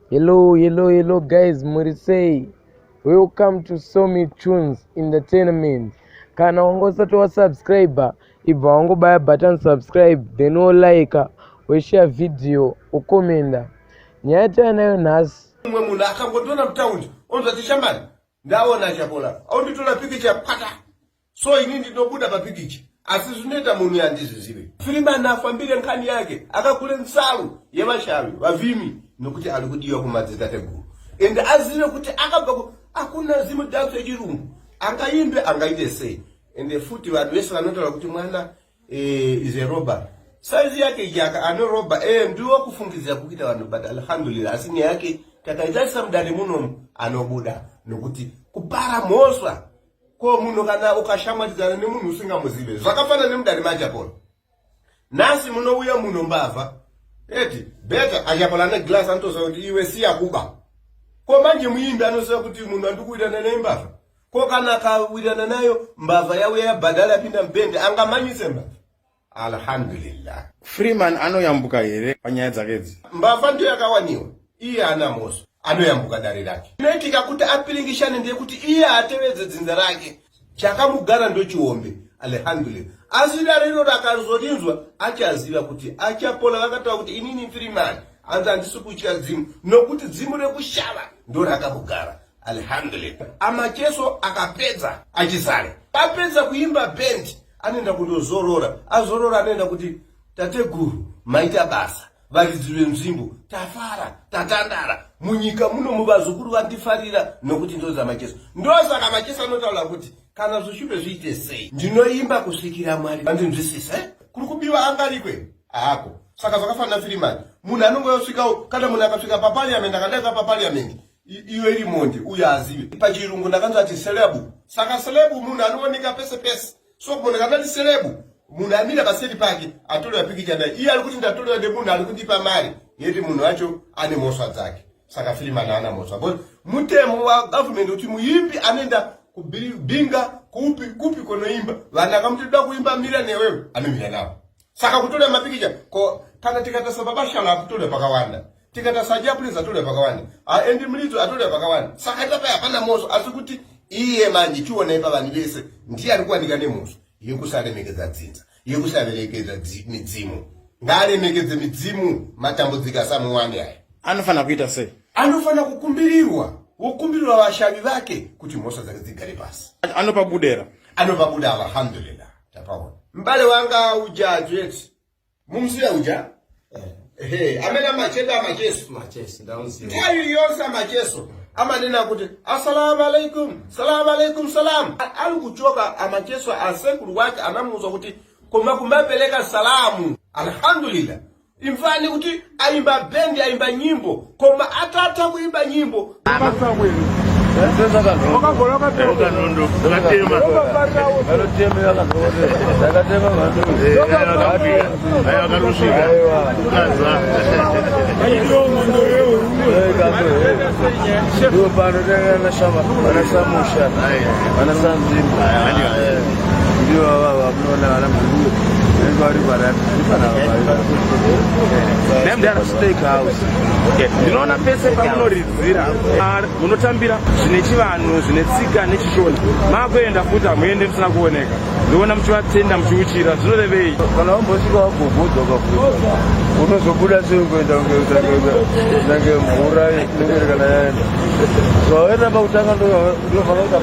Hello guys, Murisei. Welcome to Salmeat TUNZ Entertainment. Kana wangosati wa subscriber, ibva wangobaya button subscribe, then o like, we share video, ukomenda. Nyaya nayo nhasi. Mwe munhu akangondona mutaundi, onzati shambani, ndaona chapola. Aunditola pikicha pata. So inini ndinobuda papikicha. Asi zvinoita munhu yandizizive. Freeman afambire nkhani yake, akakule nsalu yevashavi, vavhimi, nokuti ari kudiwa kumadzitateguru. Ende azive kuti akabva akuna zimu danso yechirungu. Angaimbe angaite sei. Ende futi vanhu vese vanotaura kuti mwana is a robber. Saizi yake yaka anoroba ndiwo kufungidzira kuita vanhu but alhamdulillah asi nyaya yake takaita mudani muno anobuda nokuti kupara mhosva ko munhu kana ukashamwadzana nemunhu usingamuzive zvakafanana nemudani majapola. Nasi munouya munhu Mbavha eti beta ajapola neglass anotoziva kuti iwe siya kuba. Ko manje muimbi anoziva kuti munhu andikuitana neMbavha. Ko kana akawirana nayo Mbavha yauya yabhadala yapinda mubhende angamanyise Mbavha. Alhamdulillah. Freeman anoyambuka here panyaya dzakedzi. Mbavha ndiyo yakawaniwa. Iye ana mhosva. Anoyambuka dare rake. Inoitika kuti apilingishane ndiye kuti iye atevedze dzinza rake. Chakamugara ndo chiombe. Alhamdulillah. Asi dare iro rakazorinzwa achaziva kuti achapola vakataura kuti inini Freeman anza handisi kutya dzimu nokuti dzimu rekushava ndo rakamugara. Alhamdulillah. Amacheso akapedza achisare. Apedza kuimba bendi. Anenda kundozorora, azorora anenda kuti tateguru maita basa, varidzi venzvimbo, tafara, tatandara, munyika muno muvazukuru vandifarira nokuti ndoza macheso. Ndosaka macheso anotaura kuti kana zvishupe zviite sei. Ndinoimba kusvikira Mwari vandinzwisisa. Kuri kubiwa angarikwe ako. Saka zvakafanana Freeman. Munhu anongosvikawo kana munhu akasvika paparliament akadaka paparliament. Iwe iri monde uya azive. Pachirungu ndakanzi ati celebu. Saka celebu munhu anooneka pese pese. So munhu kana ndi celebu, munhu amira paseri pake, atole pikicha naye. Iye ari kuti ndatolewa nemunhu ari kundipa mari, yeti munhu wacho ane mhosva dzake. Saka Freeman ana mhosva. But mutemo wa government kuti muimbi anoenda kubinga kupi konoimba. Vanhu akamutoda kuimba mira newewe, anomira nawo. Saka kutole mapikicha, ko kana tikata sababashala akutole pakawanda. Tikata sajapulisa atole pakawanda. Endi mlidzo atole pakawanda. Saka itapa hapana mhosva asi kuti iye manje chioneka vanhu vese ndiye ari kuwanika nemhosva yekusaremekedza dzinza yekusaremekedza midzimu. Ngaaremekedze midzimu matambudziko asamuwani aya. Anofana kuita sei? Anofana kukumbirirwa wokumbirirwa vashavi vake kuti mhosva dzake dzigare pasi. Anopabudera alhamdulillah. Tapaona mbale wanga uja jet mumsiya uja amena macheso ndaunziwa tayi yonse macheso amanena kuti assalamu alaikum salam ali kuchoka amacheso asekulu wake anamuza kuti koma kumbapeleka salamu. Alhamdulillah. Imfani kuti aimba bendi aimba nyimbo koma atata kuimba nyimbo ndinoona pese pamunoridzira munotambira zvine chivanhu zvine tsika nechishona makuenda futi hamuende musina kuoneka. Ndoona muchivatenda muchiuchira zvinorevei? Kana wambosvika wagogudzoka unozobuda sei kuenda kunge mvura inenge kana yaenda. Zvawaenda pakutanga ndovhakaita